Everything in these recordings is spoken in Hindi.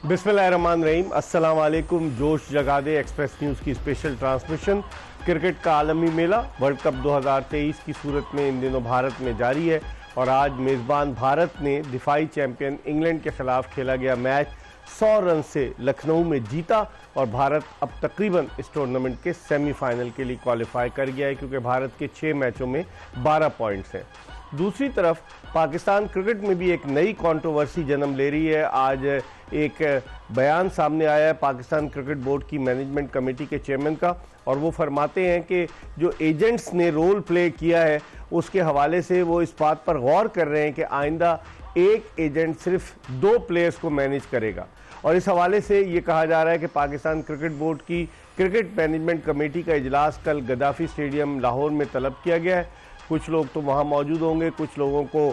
बिस्मिल्लाहिर्रहमानिर्रहीम, अस्सलाम वालेकुम। जोश जगा दे एक्सप्रेस न्यूज़ की स्पेशल ट्रांसमिशन। क्रिकेट का आलमी मेला वर्ल्ड कप 2023 की सूरत में इन दिनों भारत में जारी है और आज मेज़बान भारत ने दिफाई चैंपियन इंग्लैंड के खिलाफ खेला गया मैच 100 रन से लखनऊ में जीता और भारत अब तकरीबन इस टूर्नामेंट के सेमीफाइनल के लिए क्वालिफाई कर गया है, क्योंकि भारत के 6 मैचों में 12 पॉइंट्स हैं। दूसरी तरफ पाकिस्तान क्रिकेट में भी एक नई कंट्रोवर्सी जन्म ले रही है। आज एक बयान सामने आया है पाकिस्तान क्रिकेट बोर्ड की मैनेजमेंट कमेटी के चेयरमैन का, और वो फरमाते हैं कि जो एजेंट्स ने रोल प्ले किया है उसके हवाले से वो इस बात पर गौर कर रहे हैं कि आइंदा एक एजेंट सिर्फ 2 प्लेयर्स को मैनेज करेगा। और इस हवाले से ये कहा जा रहा है कि पाकिस्तान क्रिकेट बोर्ड की क्रिकेट मैनेजमेंट कमेटी का इजलास कल गद्दाफी स्टेडियम लाहौर में तलब किया गया है। कुछ लोग तो वहाँ मौजूद होंगे, कुछ लोगों को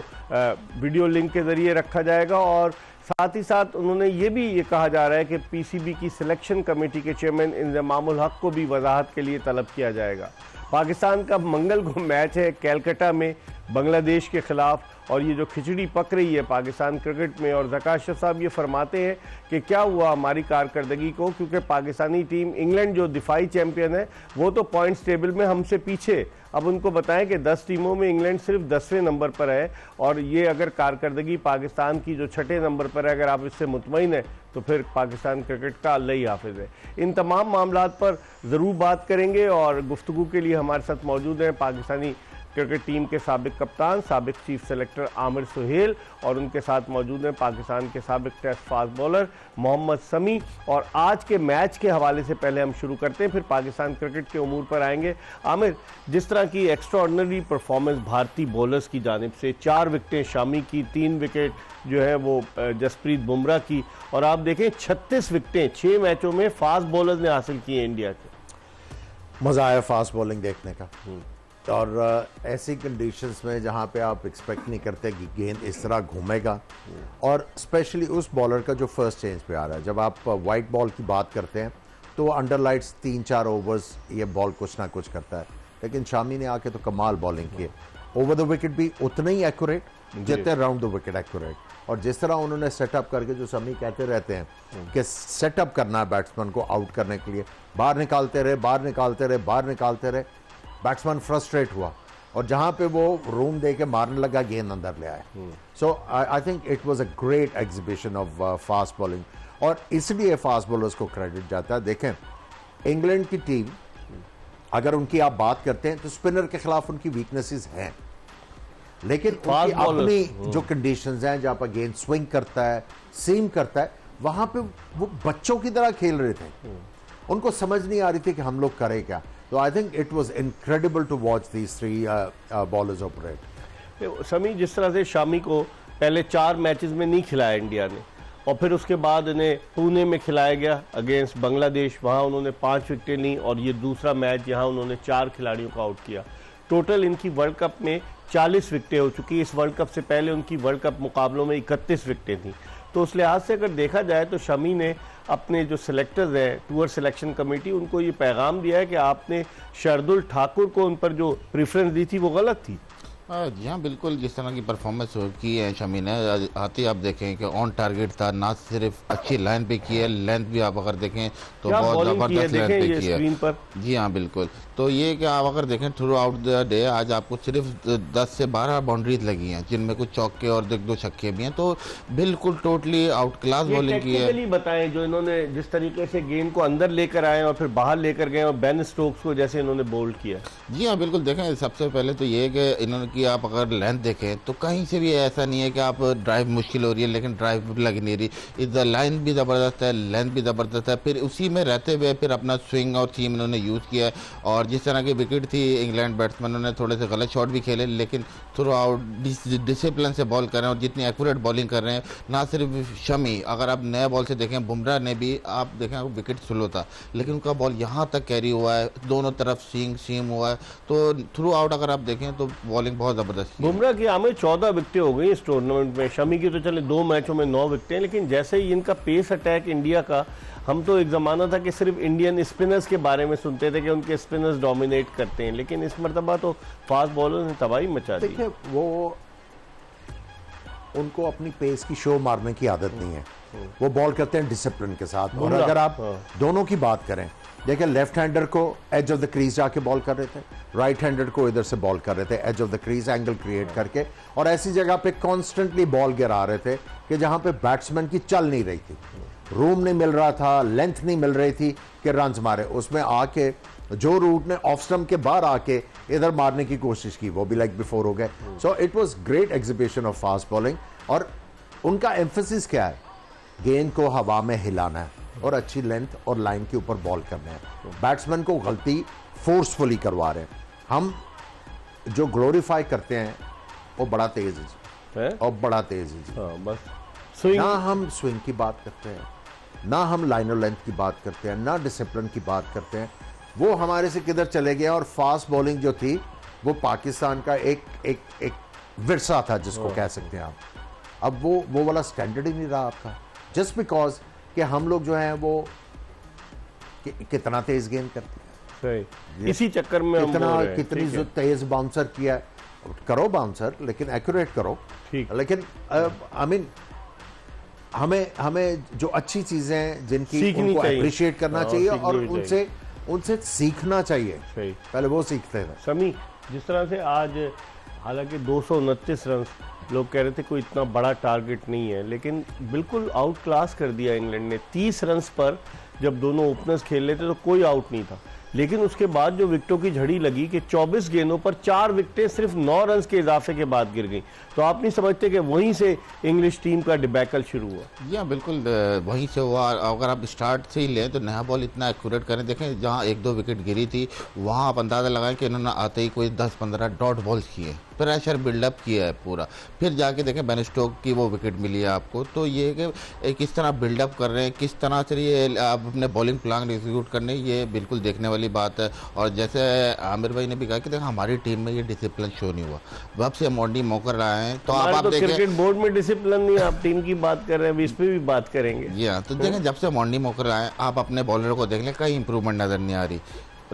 वीडियो लिंक के ज़रिए रखा जाएगा, और साथ ही साथ उन्होंने ये कहा जा रहा है कि पीसीबी की सिलेक्शन कमेटी के चेयरमैन इंज़मामुल हक को भी वजाहत के लिए तलब किया जाएगा। पाकिस्तान का मंगल को मैच है कैलकाटा में बांग्लादेश के खिलाफ, और ये जो खिचड़ी पक रही है पाकिस्तान क्रिकेट में, और ज़का अशरफ साहब ये फरमाते हैं कि क्या हुआ हमारी कारकर्दगी को, क्योंकि पाकिस्तानी टीम इंग्लैंड जो दिफाई चैंपियन है वो तो पॉइंट्स टेबल में हमसे पीछे। अब उनको बताएं कि 10 टीमों में इंग्लैंड सिर्फ 10वें नंबर पर है, और ये अगर कारकर्दगी पाकिस्तान की जो 6ठे नंबर पर है, अगर आप इससे मुतमईन हैं तो फिर पाकिस्तान क्रिकेट का अल्लाह ही हाफिज़ है। इन तमाम मामलात पर ज़रूर बात करेंगे, और गुफ्तगू के लिए हमारे साथ मौजूद हैं पाकिस्तानी क्रिकेट टीम के साबिक कप्तान, साबिक चीफ सेलेक्टर आमिर सुहेल, और उनके साथ मौजूद हैं पाकिस्तान के साबिक टेस्ट फास्ट बॉलर मोहम्मद समी। और आज के मैच के हवाले से पहले हम शुरू करते हैं, फिर पाकिस्तान क्रिकेट के उमूर पर आएंगे। आमिर, जिस तरह की एक्स्ट्राऑर्डिनरी परफॉर्मेंस भारतीय बॉलर्स की जानिब से, 4 विकेटें शामी की, 3 विकेट जो है वो जसप्रीत बुमराह की, और आप देखें 36 विकेटें 6 मैचों में फास्ट बॉलर्स ने हासिल की हैं इंडिया के। मज़ा आया फास्ट बॉलिंग देखने का, और ऐसी कंडीशंस में जहाँ पे आप एक्सपेक्ट नहीं करते कि गेंद इस तरह घूमेगा, और स्पेशली उस बॉलर का जो फर्स्ट चेंज पे आ रहा है। जब आप वाइट बॉल की बात करते हैं तो अंडर लाइट्स 3-4 ओवर्स ये बॉल कुछ ना कुछ करता है, लेकिन शामी ने आके तो कमाल बॉलिंग की। ओवर द विकेट भी उतना ही एक्यूरेट जितने राउंड द विकेट एक्यूरेट, और जिस तरह उन्होंने सेटअप करके, जो समी कहते रहते हैं कि सेटअप करना है बैट्समैन को आउट करने के लिए, बाहर निकालते रहे, बाहर निकालते रहे, बाहर निकालते रहे, बैट्समैन फ्रस्ट्रेट हुआ, और जहां पे वो रूम दे के मारने लगा गेंद अंदर ले आए। So I think it was a great exhibition of fast bowling, और इसलिए फास्ट बॉलर्स को क्रेडिट जाता है। देखें, इंग्लैंड की टीम अगर उनकी आप बात करते हैं तो स्पिनर के खिलाफ उनकी वीकनेसेस हैं, लेकिन उनकी अपनी जो कंडीशंस हैं, जहां पर गेंद स्विंग करता है, सीम करता है, वहां पे वो बच्चों की तरह खेल रहे थे। उनको समझ नहीं आ रही थी कि हम लोग करें क्या। So I think it was incredible to watch these 3 bowlers operate. समी, जिस तरह से शामी को पहले 4 मैचेस में नहीं खिलाया इंडिया ने, और फिर उसके बाद इन्हें पुणे में खिलाया गया अगेंस्ट बांग्लादेश, वहाँ उन्होंने 5 विकेटें ली, और ये दूसरा मैच यहाँ उन्होंने 4 खिलाड़ियों को आउट किया। टोटल इनकी वर्ल्ड कप में 40 विकेटें हो चुकी। इस वर्ल्ड कप से पहले उनकी वर्ल्ड कप मुकाबलों में 31 विकेटें थी। तो उस लिहाज से अगर देखा जाए तो शमी ने अपने जो सिलेक्टर्स हैं, टूर सिलेक्शन कमेटी, उनको ये पैगाम दिया है कि आपने शार्दुल ठाकुर को उन पर जो प्रेफरेंस दी थी वो गलत थी। जी हाँ, बिल्कुल। जिस तरह की परफॉर्मेंस की है शमी ने, आते ही आप देखें कि ऑन टारगेट था, ना सिर्फ अच्छी लाइन पे की है, लेंथ भी आप अगर देखें तो बहुत ज़बरदस्त लेंथ पे की है। जी हाँ, बिल्कुल। तो ये कि आप अगर देखें थ्रू आउट द डे, आज आपको सिर्फ 10 से 12 बाउंड्रीज लगी हैं, जिनमें कुछ चौके और 2 छक्के भी हैं। तो बिल्कुल टोटली आउट क्लास बॉलिंग की है। बताएं जो इन्होंने जिस तरीके से गेंद को अंदर लेकर आए और फिर बाहर लेकर गए, और बेन स्टोक्स को जैसे इन्होंने बोल्ड किया। जी हाँ, बिल्कुल। देखें, सबसे पहले तो ये है कि इन्होंने की आप अगर लेंथ देखें तो कहीं से भी ऐसा नहीं है कि आप ड्राइव मुश्किल हो रही है लेकिन ड्राइव लग नहीं रही। इधर लाइन भी ज़बरदस्त है, लेंथ भी ज़बरदस्त है, फिर उसी में रहते हुए फिर अपना स्विंग और सीम इन्होंने यूज़ किया है। और जिस तरह की विकेट थी, इंग्लैंड बैट्समैनों ने थोड़े से गलत शॉट भी खेले लेकिन थ्रू आउट डिसिप्लिन से बॉल कर रहे हैं और जितनी एक्यूरेट बॉलिंग कर रहे हैं। ना सिर्फ शमी, अगर आप नए बॉल से देखें, बुमराह ने भी आप देखें विकेट स्लो था लेकिन उनका बॉल यहाँ तक कैरी हुआ है, दोनों तरफ सीम हुआ है। तो थ्रू आउट अगर आप देखें तो बॉलिंग बहुत ज़बरदस्त है। बुमराह की आमिर 14 विकेटें हो गई इस टूर्नामेंट में, शमी की तो चले 2 मैचों में 9 विकेटें, लेकिन जैसे ही इनका पेस अटैक इंडिया का, हम तो एक ज़माना था कि सिर्फ इंडियन स्पिनर्स के बारे में सुनते थे कि उनके स्पिनर्स डोमिनेट करते हैं, लेकिन इस मरतबा तो फास्ट बॉलर ने तबाही मचा दी। देखिए वो उनको अपनी पेस की शो मारने की आदत नहीं है, वो बॉल करते हैं डिसिप्लिन के साथ। और अगर आप दोनों की बात करें, देखिए लेफ्ट हैंडर को एज ऑफ द क्रीज जाके बॉल कर रहे थे, राइट हैंडर को इधर से बॉल कर रहे थे edge of the crease angle create करके, और ऐसी जगह पे कॉन्स्टेंटली बॉल गिरा रहे थे कि जहां पे बैट्समैन की चल नहीं रही थी, रूम नहीं मिल रहा था, लेंथ नहीं मिल रही थी कि रन्स मारे। उसमें आके जो रूट ने ऑफ स्टंप के बाहर आके इधर मारने की कोशिश की, वो भी लाइक बिफोर हो गए। So it was great exhibition of fast bowling. और उनका एम्फेसिस क्या है, गेंद को हवा में हिलाना है और अच्छी लेंथ और लाइन के ऊपर बॉल करना है। बैट्समैन को गलती फोर्सफुली करवा रहे हैं। हम जो ग्लोरीफाई करते हैं वो बड़ा तेज है और बड़ा तेज है, बस स्विंग। ना हम स्विंग की बात करते हैं, ना हम लाइन और लेंथ की बात करते हैं, ना डिसिप्लिन की बात करते हैं। वो हमारे से किधर चले गए। और फास्ट बॉलिंग जो थी वो पाकिस्तान का एक विरसा था जिसको कह सकते हैं आप। अब वो वाला स्टैंडर्ड ही नहीं रहा आपका, जस्ट बिकॉज कि हम लोग जो हैं वो कितना तेज गेंद करते हैं। सही, इसी चक्कर में हम बोल रहे हैं। कितनी जो तेज बाउंसर किया, करो बाउंसर लेकिन एक्यूरेट करो। ठीक, लेकिन आई मीन हमें जो अच्छी चीजें जिनकी उनको अप्रिशिएट करना चाहिए और उनसे सीखना चाहिए। सही, पहले वो सीखते थे। शमी, जिस तरह से आज हालांकि 229 रन, लोग कह रहे थे कोई इतना बड़ा टारगेट नहीं है, लेकिन बिल्कुल आउट क्लास कर दिया इंग्लैंड ने। 30 रन पर जब दोनों ओपनर्स खेल रहे थे तो कोई आउट नहीं था, लेकिन उसके बाद जो विकेटों की झड़ी लगी कि 24 गेंदों पर 4 विकेटें सिर्फ 9 रन के इजाफे के बाद गिर गई, तो आप नहीं समझते कि वहीं से इंग्लिश टीम का डिबैकल शुरू हुआ? या बिल्कुल वहीं से हुआ। अगर आप स्टार्ट से ही लें तो नया बॉल इतना एक्यूरेट करें, देखें जहां 1-2 विकेट गिरी थी वहां आप अंदाज़ा लगाएं कि इन्होंने आते ही कोई 10-15 डॉट बॉल्स किए, प्रेशर बिल्डअप किया है पूरा। फिर जाके देखें बेन स्टोक की वो विकेट मिली है आपको। तो ये कि किस तरह बिल्डअप कर रहे हैं, किस तरह से ये आप अपने बॉलिंग प्लान एग्जीक्यूट करने, ये बिल्कुल देखने वाली बात है। और जैसे आमिर भाई ने भी कहा कि देखा हमारी टीम में ये डिसिप्लिन शो नहीं हुआ, जब से मॉन्टी मोकर आए हैं तो आप देखें क्रिकेट बोर्ड में डिसिप्लिन नहीं, आप टीम की बात कर रहे हैं, इस पे भी बात करेंगे। जी हाँ, तो देखें जब से मॉन्टी मोकर आए आप अपने बॉलर को देख लें, कहीं इंप्रूवमेंट नजर नहीं आ रही,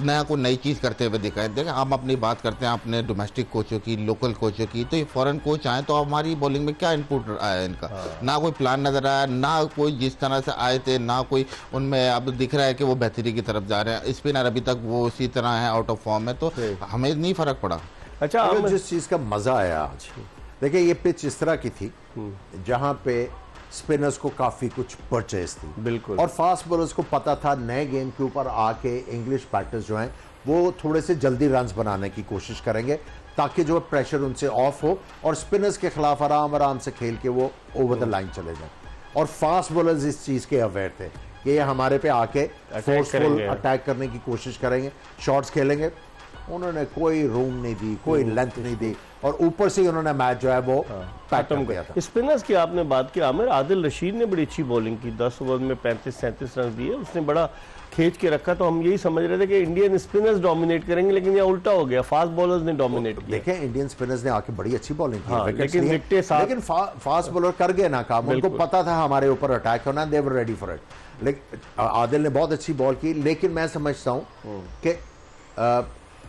नया कोई नई चीज़ करते हुए दिखाएं। देखें हम अपनी बात करते हैं अपने डोमेस्टिक कोचों की, लोकल कोचों की, तो ये फॉरेन कोच आए तो हमारी बॉलिंग में क्या इनपुट आया इनका? ना कोई प्लान नजर आया, ना कोई जिस तरह से आए थे, ना कोई उनमें अब दिख रहा है कि वो बेहतरी की तरफ जा रहे हैं। स्पिनर अभी तक वो उसी तरह है, आउट ऑफ फॉर्म है, तो हमें नहीं फर्क पड़ा। अच्छा, जिस चीज़ का मजा आया आज, देखिए ये पिच इस तरह की थी जहां पे स्पिनर्स को काफी कुछ परचेज थी, बिल्कुल, और फास्ट बॉलर्स को पता था नए गेंद के ऊपर आके इंग्लिश बैटर्स जो हैं वो थोड़े से जल्दी रन्स बनाने की कोशिश करेंगे ताकि जो प्रेशर उनसे ऑफ हो और स्पिनर्स के खिलाफ आराम आराम से खेल के वो ओवर द लाइन चले जाए। और फास्ट बॉलर्स इस चीज के अवेयर थे कि ये हमारे पे आके फोर्सफुल अटैक करने की कोशिश करेंगे, शॉट्स खेलेंगे। उन्होंने कोई रूम नहीं दी, कोई लेंथ नहीं दी, और ऊपर से उन्होंने मैच जो है वो खत्म किया था। स्पिनर्स की आपने बात की, आमिर, आदिल रशीद ने बड़ी अच्छी बॉलिंग की, 10 ओवर में 35-37 रन दिए, उसने बड़ा खींच के रखा। तो हम यही समझ रहे थे कि इंडियन स्पिनर्स डोमिनेट करेंगे, लेकिन ये उल्टा हो गया, फास्ट बॉलर्स ने डोमिनेट किया। देखें इंडियन स्पिनर्स ने आके बड़ी अच्छी बॉलिंग की, लेकिन फास्ट बॉलर कर गए ना काम, उनको पता था हमारे ऊपर अटैक होना, दे वर रेडी फॉर इट। लेकिन आदिल ने बहुत अच्छी बॉल की, लेकिन मैं समझता हूं कि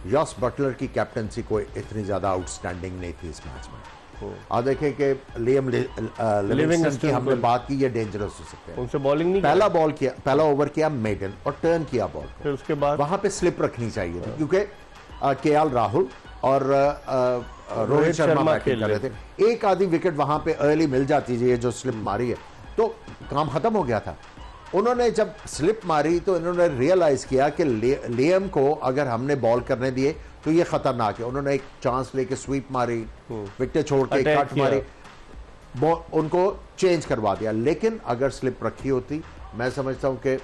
जॉस बटलर की कैप्टनसी कोई इतनी ज्यादा आउटस्टैंडिंग नहीं थी इस मैच में। आप देखें कि लियम लिविंगस्टन की हमने बात की, ये डेंजरस हो सकते हैं, उनसे बॉलिंग नहीं, पहला ओवर किया मेडन और टर्न किया बॉल, फिर उसके बाद वहां पे स्लिप रखनी चाहिए थी क्योंकि केएल राहुल और रोहित शर्मा बैटिंग कर रहे थे। एक आधी विकेट वहां पे अर्ली मिल जाती है, ये जो स्लिप मारी है तो काम खत्म हो गया था। उन्होंने जब स्लिप मारी तो इन्होंने रियलाइज किया कि लियम को अगर हमने बॉल करने दिए तो ये खतरनाक है। उन्होंने एक चांस लेके स्वीप मारी, विकेट छोड़ के कट मारी, उनको चेंज करवा दिया। लेकिन अगर स्लिप रखी होती, मैं समझता हूं कि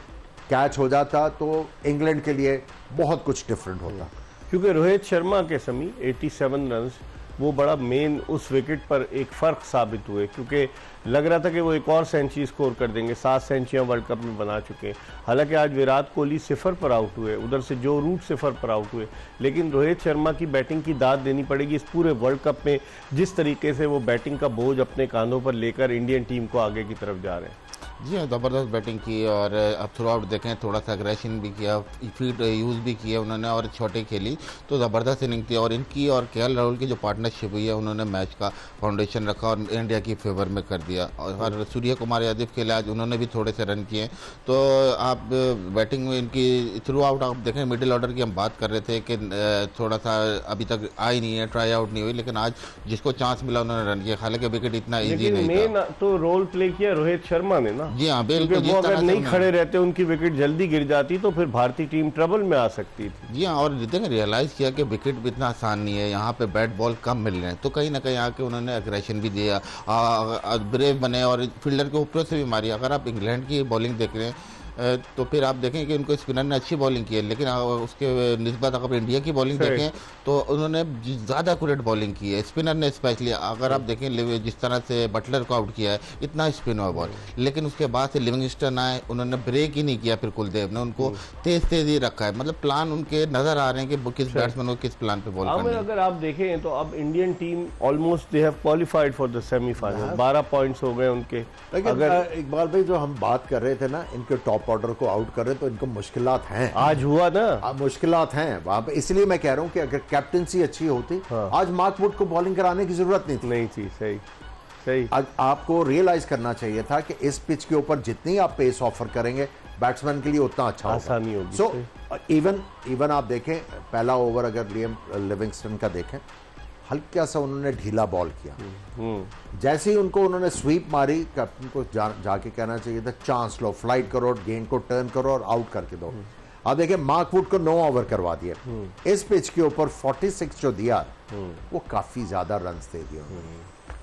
कैच हो जाता तो इंग्लैंड के लिए बहुत कुछ डिफरेंट होता। क्योंकि रोहित शर्मा के समी 87 रन्स वो बड़ा मेन उस विकेट पर एक फ़र्क साबित हुए, क्योंकि लग रहा था कि वो एक और सेंचुरी स्कोर कर देंगे। 7 सेंचुरियां वर्ल्ड कप में बना चुके हैं। हालांकि आज विराट कोहली 0 पर आउट हुए, उधर से जो रूट 0 पर आउट हुए, लेकिन रोहित शर्मा की बैटिंग की दाद देनी पड़ेगी इस पूरे वर्ल्ड कप में, जिस तरीके से वो बैटिंग का बोझ अपने कांधों पर लेकर इंडियन टीम को आगे की तरफ जा रहे हैं। जी हाँ, ज़बरदस्त बैटिंग की और अब थ्रू आउट देखें, थोड़ा सा एग्रेशन भी किया, फीट यूज़ भी किया उन्होंने और छोटे खेली, तो ज़बरदस्त इनिंग थी। और इनकी और केएल राहुल की जो पार्टनरशिप हुई है, उन्होंने मैच का फाउंडेशन रखा और इंडिया की फेवर में कर दिया। और सूर्य कुमार यादव खेले आज, उन्होंने भी थोड़े से रन किए। तो आप बैटिंग में इनकी थ्रू आउट आप देखें, मिडिल ऑर्डर की हम बात कर रहे थे कि थोड़ा सा अभी तक आई नहीं है, ट्राई आउट नहीं हुई, लेकिन आज जिसको चांस मिला उन्होंने रन किया। हालांकि विकेट इतना ईजी नहीं था। तो रोल प्ले किया रोहित शर्मा ने ना। जी हाँ, बिल्कुल। वो अगर नहीं खड़े रहते, उनकी विकेट जल्दी गिर जाती तो फिर भारतीय टीम ट्रबल में आ सकती थी। जी हाँ, और देखें रियलाइज किया कि विकेट भी इतना आसान नहीं है, यहाँ पे बैट बॉल कम मिल रहे हैं, तो कहीं ना कहीं आके उन्होंने एग्रेशन भी दिया, ब्रेव बने और फील्डर के ऊपर से भी मारी। अगर आप इंग्लैंड की बॉलिंग देख रहे हैं तो फिर आप देखें कि उनको स्पिनर ने अच्छी बॉलिंग की है, लेकिन उसके निस्बत अगर इंडिया की बॉलिंग देखें तो उन्होंने ज़्यादा एक्यूरेट बॉलिंग की है, स्पिनर ने स्पेशली। अगर आप देखें जिस तरह से बटलर को आउट किया है, इतना स्पिन हुआ बॉल, लेकिन उसके बाद से लिविंगस्टन आए, उन्होंने ब्रेक ही नहीं किया, फिर कुलदीप ने उनको तेज ही रखा है। मतलब प्लान उनके नज़र आ रहे हैं कि किस बैट्समैन को किस प्लान पे बॉल करनी है। अगर आप देखें तो अब Indian team almost they have qualified for the semifinal, 12 points हो गए उनके। अगर इकबाल भाई, जो हम बात कर रहे थे ना, इनके टॉप ऑर्डर को आउट कर रहे तो इनको मुश्किलात हैं। आज हुआ ना, मुश्किलात हैं वहां पे। इसलिए मैं कह रहा हूं कि अगर कैप्टनसी अच्छी होती, आज मार्क वुड को बॉलिंग कराने की जरूरत नहीं थी। सही सही। आपको रियलाइज करना चाहिए था कि इस पिच के ऊपर जितनी आप पेस ऑफर करेंगे बैट्समैन के लिए उतना अच्छा आसानी होगी। सो इवन आप देखें, पहला ओवर अगर लिविंगस्टन का देखें, हल्का सा उन्होंने ढीला बॉल किया। जैसे ही उन्होंने स्वीप मारी, कैप्टन को जाके कहना चाहिए था चांस लो, फ्लाइट करो, गेंद को टर्न करो और आउट करके दो। आप देखिए मार्क वुड को 9 ओवर करवा दिए। इस पिच के ऊपर 46 जो दिया, वो काफी ज्यादा रन दे दिए।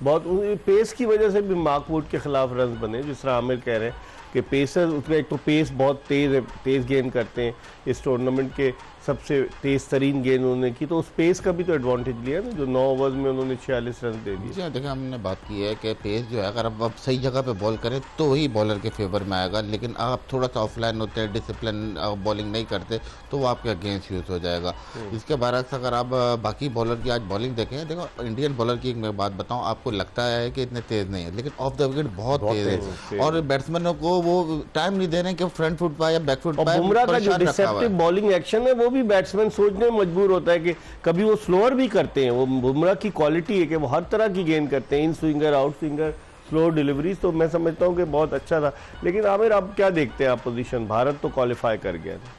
बहुत पेस की वजह से भी मार्क वुड के खिलाफ रन बने, जिस तरह आमिर कह रहे हैं कि पेसर, उसका एक तो पेस बहुत तेज गेंद करते हैं। इस टूर्नामेंट के सबसे तेज तरीन गेंद उन्होंने की, तो उस पेस का भी तो एडवांटेज लिया ना, जो 9 ओवर्स में उन्होंने 46 रन दे दिए। जी देखिए, हमने बात की है कि पेस जो है, अगर आप सही जगह पे बॉल करें तो वही बॉलर के फेवर में आएगा, लेकिन आप थोड़ा सा ऑफलाइन होते हैं, डिसिप्लिन बॉलिंग नहीं करते, तो वो आपके अगेंस्ट यूज हो जाएगा। इसके बरक्स अगर आप बाकी बॉलर की आज बॉलिंग देखें, देखो इंडियन बॉलर की मैं बात बताऊँ, आपको लगता है कि इतने तेज नहीं है, लेकिन ऑफ द विकेट बहुत तेज है और बैट्समैनों को वो टाइम नहीं दे रहे हैं कि फ्रंट फुट पाए या बैक फुट पाए। बुमराह का जो डिसेप्टिव बॉलिंग एक्शन है, वो भी बैट्समैन सोचने मजबूर होता है कि कभी वो स्लोअर भी करते हैं। वो बुमराह की क्वालिटी है कि वो हर तरह की गेंद करते हैं, inswinger, outswinger, slow deliveries. तो मैं समझता हूं कि बहुत अच्छा था। लेकिन आमिर, आप क्या देखते हैं आप पोजीशन? भारत तो क्वालिफाई कर गया था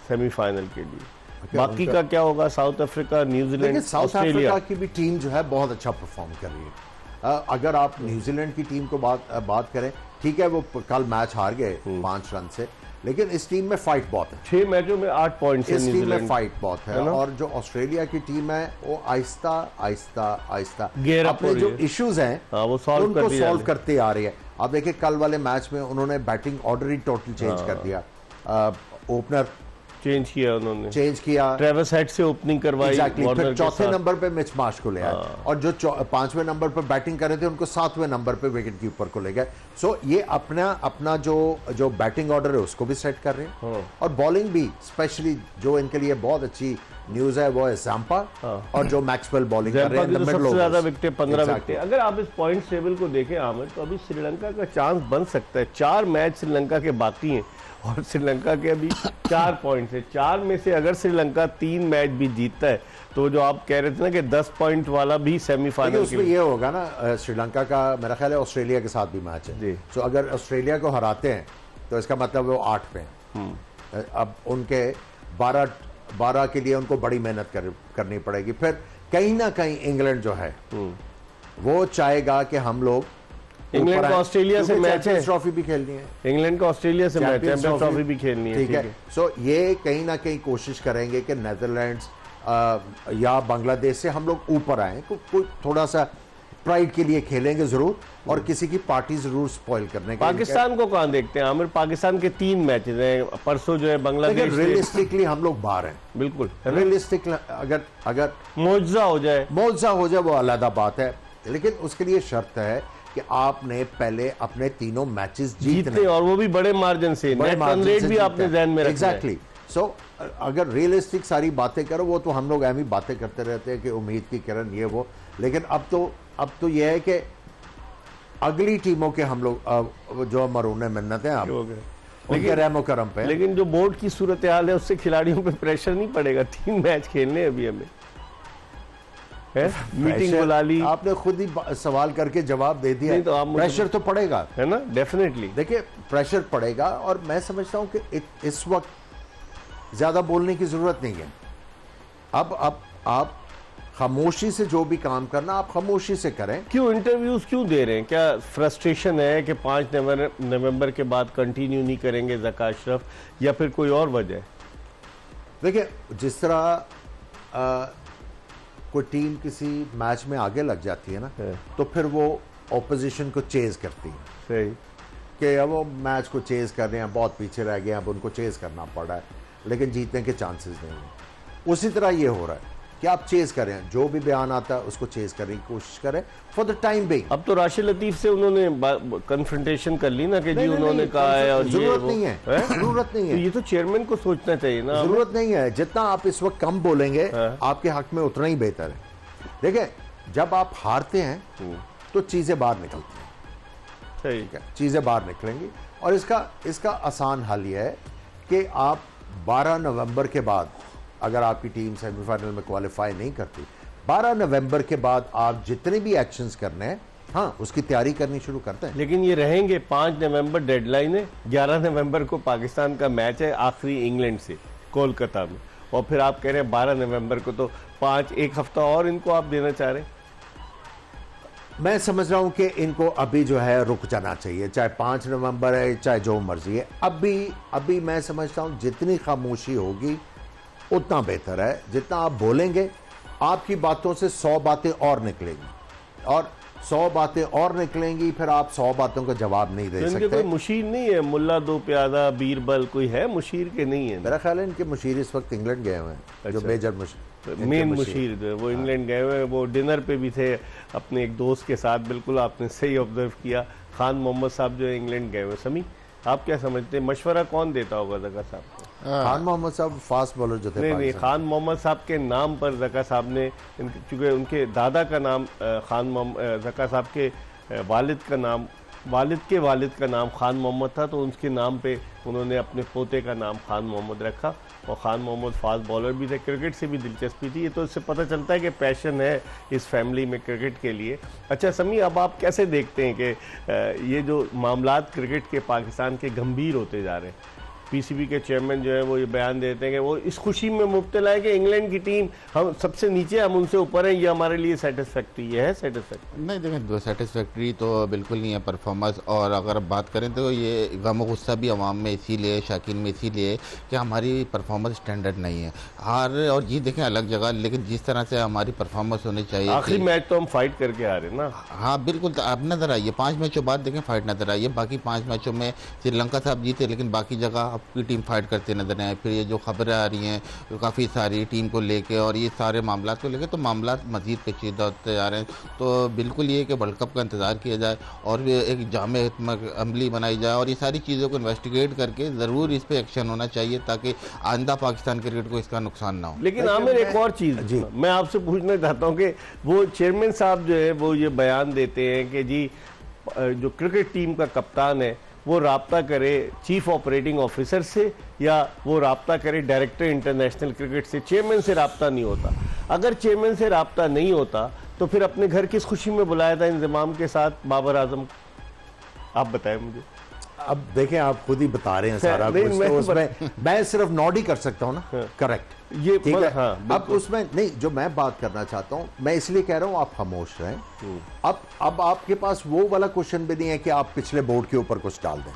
सेमीफाइनल के लिए, बाकी का क्या होगा? South Africa, New Zealand, south Africa की भी टीम जो है बहुत अच्छा परफॉर्म कर रही है। अगर आप न्यूजीलैंड की टीम को बात करें, ठीक है वो कल मैच हार गए 5 रन से, लेकिन इस टीम में फाइट बहुत है। 6 मैचों में 8 पॉइंट्स इस टीम में फाइट बहुत है। और जो ऑस्ट्रेलिया की टीम है वो आहिस्ता अपने जो इश्यूज हैं उनको सॉल्व करते आ रही है। आप देखिए कल वाले मैच में उन्होंने बैटिंग ऑर्डर ही टोटल चेंज कर दिया। ओपनर चेंज किया, ट्रेविस हेड से ओपनिंग करवाई, फिर चौथे नंबर पे मिच मार्श को ले आए और जो 5वें नंबर पर बैटिंग कर रहे थे उनको 7वें नंबर पे विकेट कीपर को ले गए। सो ये अपना जो बैटिंग ऑर्डर है उसको भी सेट कर रहे हैं और बॉलिंग भी, स्पेशली जो इनके लिए बहुत अच्छी न्यूज है वो है ज़ाम्पा और जो मैक्सवेल बॉलिंग कर रहे हैं, सबसे ज्यादा विकेट 15 विकेट। अगर आप इस पॉइंट टेबल को देखें आमिर, तो अभी श्रीलंका का चांस बन सकता है। 4 मैच श्रीलंका के बाकी हैं और श्रीलंका के अभी 4 पॉइंट्स है। 4 में से अगर श्रीलंका 3 मैच भी जीतता है तो जो आप कह रहे थे ना कि 10 पॉइंट वाला भी सेमीफाइनल, उसमें ये होगा ना, श्रीलंका का मेरा ख्याल है ऑस्ट्रेलिया के साथ भी मैच है। तो अगर ऑस्ट्रेलिया को हराते हैं तो इसका मतलब वो 8 पे हैं। अब उनके 12 के लिए उनको बड़ी मेहनत करनी पड़ेगी। फिर कहीं ना कहीं इंग्लैंड जो है वो चाहेगा कि हम लोग इंग्लैंड का ऑस्ट्रेलिया से मैच है, ट्रॉफी भी खेलनी है, इंग्लैंड का ऑस्ट्रेलिया से मैच, चैंपियंस ट्रॉफी भी खेलनी है, ठीक है। सो ये कहीं ना कहीं कोशिश करेंगे कि नेदरलैंड्स या बांग्लादेश से हम लोग ऊपर आए, कोई थोड़ा सा प्राइड के लिए खेलेंगे जरूर, और किसी की पार्टी जरूर स्पॉइल करने के। पाकिस्तान को कहां देखते हैं आमिर? पाकिस्तान के 3 मैचेस हैं, परसों जो है बांग्लादेश। रियलिस्टिकली हम लोग बाहर हैं, बिल्कुल रियलिस्टिक। अगर मुआवजा हो जाए वो अलग बात है, लेकिन उसके लिए शर्त है कि आपने पहले अपने तीनों मैचेस जीतने, और वो भी बड़े मार्जिन से, नेट रन रेट भी आपने ध्यान में रखना है। एग्जैक्टली। सो अगर रियलिस्टिक सारी बातें करो, वो तो हम लोग एम ही बातें करते रहते हैं कि उम्मीद की किरण ये वो, लेकिन अब तो यह है कि अगली टीमों के हम लोग जो मरूने मिन्नतें आप उनके रहमो करम पे। लेकिन जो बोर्ड की सूरत हाल है उससे खिलाड़ियों पे प्रेशर नहीं पड़ेगा? 3 मैच खेलने अभी हमें है, मीटिंग बुला ली, आपने खुद ही सवाल करके जवाब दे दिया। तो आप प्रेशर तो पड़ेगा, है ना, डेफिनेटली। देखिए प्रेशर पड़ेगा, और मैं समझता हूं कि इस वक्त ज्यादा बोलने की जरूरत नहीं है। अब आप खामोशी से जो भी काम करना आप खामोशी से करें। क्यों इंटरव्यूज क्यों दे रहे हैं? क्या फ्रस्ट्रेशन है कि 5 नवंबर के बाद कंटिन्यू नहीं करेंगे ज़का अशरफ, या फिर कोई और वजह है? देखिए, जिस तरह कोई टीम किसी मैच में आगे लग जाती है ना, तो फिर वो ऑपोजिशन को चेज करती है। सही कि अब वो मैच को चेज कर रहे हैं, बहुत पीछे रह गए, अब उनको चेज करना पड़ रहा है, लेकिन जीतने के चांसेस नहीं है। उसी तरह ये हो रहा है कि आप चेज करें, जो भी बयान आता है उसको चेज करने की कोशिश करें फॉर द टाइम बिंग। अब तो राशिद लतीफ से उन्होंने कन्फ्रंटेशन कर ली ना कि जी उन्होंने कहा है, और जरूरत नहीं है, जरूरत नहीं है। तो ये तो चेयरमैन को सोचना चाहिए ना। जरूरत नहीं है, जितना आप इस वक्त कम बोलेंगे आपके हक में उतना ही बेहतर है। देखिए, जब आप हारते हैं तो चीजें बाहर निकलती हैं, सही है, चीजें बाहर निकलेंगी, और इसका आसान हल यह है कि आप 12 नवंबर के बाद, अगर आपकी टीम सेमीफाइनल में क्वालिफाई नहीं करती, 12 नवंबर के बाद आप जितने भी एक्शंस करने हैं, हाँ, उसकी तैयारी करनी शुरू करते हैं। लेकिन ये रहेंगे 5 नवंबर डेडलाइन है, 11 नवंबर को पाकिस्तान का मैच है आखिरी इंग्लैंड से कोलकाता में, और फिर आप कह रहे हैं 12 नवंबर को, तो 1 हफ्ता और इनको आप देना चाह रहे हैं? मैं समझ रहा हूं कि इनको अभी जो है रुक जाना चाहिए, चाहे 5 नवंबर है, चाहे जो मर्जी है। अभी मैं समझता हूं जितनी खामोशी होगी उतना बेहतर है। जितना आप बोलेंगे, आपकी बातों से 100 बातें और निकलेंगी, और 100 बातें और निकलेंगी, फिर आप 100 बातों का जवाब नहीं दे सकते। कोई मुशीर नहीं है, मुल्ला दो प्यादा बीरबल कोई है मुशीर के? नहीं है, मेरा ख्याल है इनके मुशीर इस वक्त इंग्लैंड गए हुए हैं। अच्छा। जो मेजर मेन मुशीर जो है वो इंग्लैंड गए हुए हैं। वो डिनर पे भी थे अपने एक दोस्त के साथ। बिल्कुल आपने सही ऑब्जर्व किया। खान मोहम्मद साहब जो है इंग्लैंड गए हुए। समी, आप क्या समझते हैं, मशवरा कौन देता होगा ज़का साहब को? खान मोहम्मद साहब फास्ट बॉलर जो थे। नहीं, खान मोहम्मद साहब के नाम पर ज़का साहब ने, चूँकि उनके दादा का नाम ज़का साहब के वालिद के नाम खान मोहम्मद था, तो उसके नाम पे उन्होंने अपने पोते का नाम खान मोहम्मद रखा। और खान मोहम्मद फास्ट बॉलर भी थे, क्रिकेट से भी दिलचस्पी थी। ये तो इससे पता चलता है कि पैशन है इस फैमिली में क्रिकेट के लिए। अच्छा समी, अब आप कैसे देखते हैं कि ये जो मामलात क्रिकेट के पाकिस्तान के गंभीर होते जा रहे हैं? पीसीबी के चेयरमैन जो है वो ये बयान देते हैं कि वो इस खुशी में मुब्तला है कि इंग्लैंड की टीम हम सबसे नीचे, हम उनसे ऊपर हैं, ये हमारे लिए सेटिस्फैक्ट्री है। सेटिस्फैक्ट्री नहीं, देखें, सेटिस्फैक्ट्री तो बिल्कुल नहीं है परफॉर्मेंस। और अगर बात करें तो ये गम गुस्सा भी अवाम में इसीलिए, शाकीन में इसीलिए कि हमारी परफॉर्मेंस स्टैंडर्ड नहीं है। हार और ये देखें अलग जगह, लेकिन जिस तरह से हमारी परफॉर्मेंस होनी चाहिए। आखिरी मैच तो हम फाइट करके आ रहे हैं ना। हाँ बिल्कुल, तो आप नजर आइए 5 मैचों बाद देखें फाइट नजर आई है। बाकी 5 मैचों में श्रीलंका साहब जीते, लेकिन बाकी जगह आपकी टीम फाइट करते नजर आए। फिर ये जो खबरें आ रही हैं काफ़ी सारी टीम को लेके, और ये सारे मामला को लेके, तो मामला मज़ीद पेचीदा होते जा रहे हैं। तो बिल्कुल ये कि वर्ल्ड कप का इंतज़ार किया जाए और एक जामे अमली बनाई जाए, और ये सारी चीज़ों को इन्वेस्टिगेट करके ज़रूर इस पर एक्शन होना चाहिए, ताकि आइंदा पाकिस्तान क्रिकेट को इसका नुकसान ना हो। लेकिन आमिर, एक और चीज़ मैं आपसे पूछना चाहता हूँ कि वो चेयरमैन साहब जो है वो ये बयान देते हैं कि जी जो क्रिकेट टीम का कप्तान है वो राब्ता करे चीफ ऑपरेटिंग ऑफिसर से, या वो राब्ता करे डायरेक्टर इंटरनेशनल क्रिकेट से। चेयरमैन से राब्ता नहीं होता। अगर चेयरमैन से राब्ता नहीं होता तो फिर अपने घर किस खुशी में बुलाया था इंजमाम के साथ बाबर आजम? आप बताएं मुझे। अब देखें, आप खुद ही बता रहे हैं सारा नहीं, कुछ, तो उसमें मैं सिर्फ नॉट ही कर सकता हूँ ना। करेक्ट, ये ठीक है। हाँ, अब उसमें नहीं, जो मैं बात करना चाहता हूँ, मैं इसलिए कह रहा हूँ आप खामोश रहें। अब आपके पास वो वाला क्वेश्चन भी नहीं है कि आप पिछले बोर्ड के ऊपर कुछ डाल दें।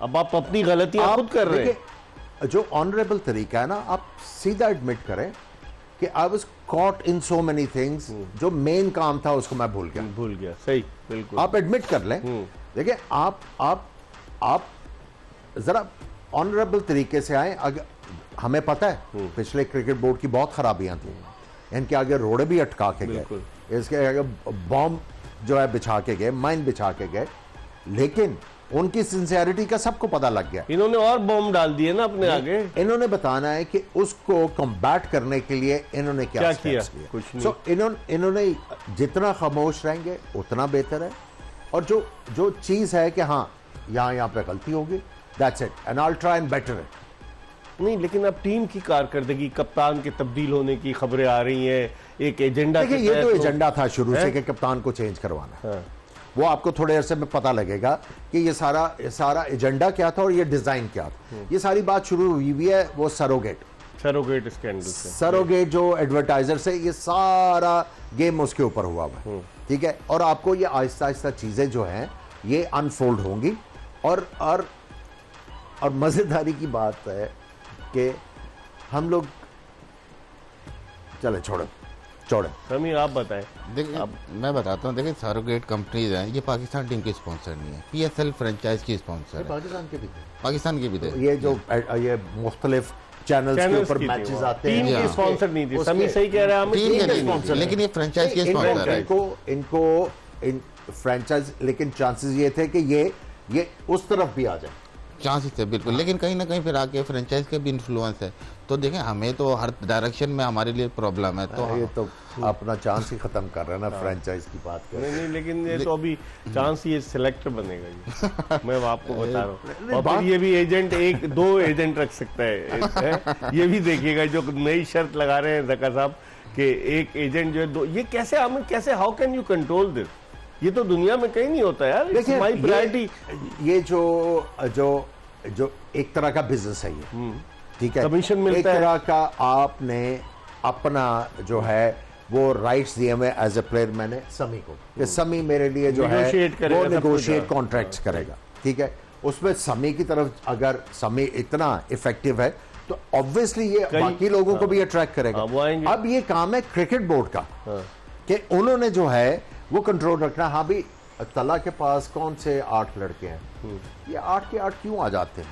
अब आप अपनी गलतियां खुद कर रहे हैं। देखिए, जो ऑनरेबल तरीका है ना, आप सीधा एडमिट करें कि I was caught in so many things, जो मेन काम था उसको मैं भूल गया। सही, बिल्कुल। आप एडमिट कर लें। देखिए, आप जरा ऑनरेबल तरीके से आए। अगर हमें पता है पिछले क्रिकेट बोर्ड की बहुत खराबियां थी, इनके आगे रोड़े भी अटका के गए, इसके आगे बॉम्ब जो है बिछा के गए, माइन बिछा के गए, लेकिन उनकी सिंसियरिटी का सबको पता लग गया। इन्होंने और बॉम्ब डाल दिए ना अपने आगे। इन्होंने बताना है कि उसको कॉम्बैट करने के लिए इन्होंने क्या किया, कुछ नहीं। सो इन्होंने जितना खामोश रहेंगे उतना बेहतर है। और जो चीज है कि हाँ, यहाँ पे गलती होगी, that's it, and I will try and better it. नहीं, लेकिन अब टीम की कारकर्दगी, कप्तान के तब्दील होने की खबरें आ रही हैं, एक एजेंडा। देखिए, ये तो एजेंडा था शुरू से कि कप्तान को चेंज करवाना। वो आपको थोड़े अरसे में पता लगेगा कि ये सारा एजेंडा क्या था और ये डिजाइन क्या था। ये सारी बात शुरू हुई है वो सरोगेट स्कैंडल से। सरोगेट जो एडवर्टाइजर से, ये सारा गेम उसके ऊपर हुआ है, ठीक है। और आपको ये आहिस्ता आहिस्ता चीजें जो हैं ये अनफोल्ड होंगी। और मजेदारी की बात है कि हम लोग, चले छोड़े। समीर, आप बताएं। देखिए, मैं बताता हूँ। देखिए, सरोगेट कंपनीज हैं, ये पाकिस्तान टीम की स्पॉन्सर नहीं है, PSL फ्रेंचाइज की स्पॉन्सर है। पाकिस्तान के भी थे। ये जो ये मुख्तलिफ चैनल्स के ऊपर मैचेस आते हैं, टीम की स्पॉन्सर नहीं थी। समीर सही कह रहा है, टीम के स्पॉन्सर, लेकिन ये फ्रेंचाइज के स्पॉन्सर है। इनको फ्रेंचाइज, लेकिन चांसेस ये थे कि ये उस तरफ भी आ जाए, चांसेस थे बिल्कुल। लेकिन कहीं ना कहीं फिर आके फ्रेंचाइज का भी इन्फ्लुएंस है। तो देखें, हमें तो हर डायरेक्शन में हमारे लिए प्रॉब्लम है। तो ये तो अपना चांस ही खत्म कर रहा है ना फ्रेंचाइज की बात कर। नहीं, लेकिन ये तो अभी चांस, ये सिलेक्टर बनेगा ये। मैं आपको बता रहा हूँ। और फिर ये भी एजेंट, 1-2 एजेंट रख सकता है। ये भी देखिएगा, जो नई शर्त लगा रहे हैं जका साहब कि एक एजेंट जो है 2। ये कैसे, आमिर, कैसे, how can you control this? ये तो दुनिया में कहीं नहीं होता यार। देखिए, माई प्रायोरिटी। ये जो एक तरह का बिजनेस है ये, ठीक है, कमीशन मिलता है। एक तरह का आपने अपना जो है वो राइट्स दिए हुए एज ए प्लेयर मैंने समी को, कि समी मेरे लिए जो है वो नेगोशिएट कॉन्ट्रैक्ट्स करेगा, ठीक है। उसमें समी की तरफ अगर समी इतना इफेक्टिव है तो ऑब्वियसली ये बाकी लोगों को भी अट्रैक्ट करेगा। अब ये काम है क्रिकेट बोर्ड का कि उन्होंने जो है वो कंट्रोल रखना। हाँ भी, तला के पास कौन से 8 लड़के हैं, ये 8 के 8 क्यों आ जाते हैं?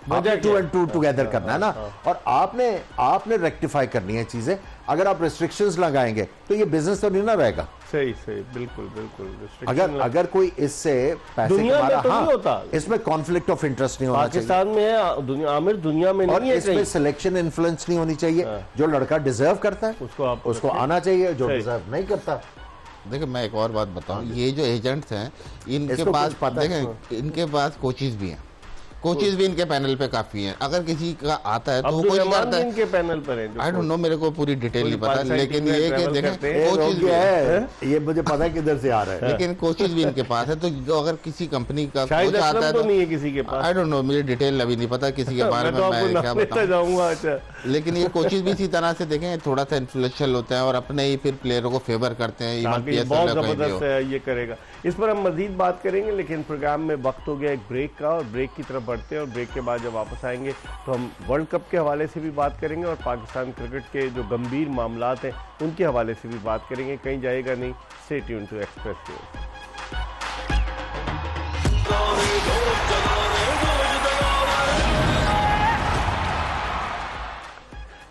आपने 2 and 2 टुगेदर करना है ना। और आपने रेक्टिफाई करनी है चीजें। अगर आप रिस्ट्रिक्शंस लगाएंगे तो ये बिजनेस तो नहीं ना रहेगा। सही, बिल्कुल। अगर कोई इससे पैसे दुनिया कमा में तो रहा, नहीं होता, इसमें कॉन्फ्लिक्ट ऑफ इंटरेस्ट नहीं होना चाहिए। पाकिस्तान में है, आमिर, दुनिया में नहीं है। इसमें सिलेक्शन इन्फ्लुएंस नहीं होनी चाहिए। जो लड़का डिजर्व करता है उसको आना चाहिए, जो डिजर्व नहीं करता। देखिए, मैं एक और बात बताऊं, ये जो एजेंट्स हैं, इनके पास देखें, इनके पास कोचेज भी हैं। कोचेज भी इनके पैनल पे काफी हैं। अगर किसी का आता है तो वो कोई करता है, इनके पैनल पर है। आई डोंट नो, मेरे को पूरी डिटेल नहीं पता, लेकिन ये कि देखें, कोचेज भी है, ये मुझे पता है किधर से आ रहा है, लेकिन कोचेज भी इनके पास है। तो अगर किसी कंपनी का कोच आता है तो नहीं है किसी के पास, आई डोंट नो, मुझे डिटेल अभी नहीं पता किसी के बारे में, मैं क्या बताऊं। अच्छा, लेकिन ये कोचेज भी इसी तरह से देखें, थोड़ा सा इन्फ्लुएंशियल होते हैं और अपने ही फिर प्लेयरों को फेवर करते हैं। बहुत जबरदस्त है, ये करेगा। इस पर हम मजीद बात करेंगे, लेकिन प्रोग्राम में वक्त हो गया एक ब्रेक का, और ब्रेक की तरफ बढ़ते हैं। और ब्रेक के बाद जब वापस आएंगे तो हम वर्ल्ड कप के हवाले से भी बात करेंगे और पाकिस्तान क्रिकेट के जो गंभीर मामलात हैं उनके हवाले से भी बात करेंगे। कहीं जाएगा नहीं, stay tune to express news.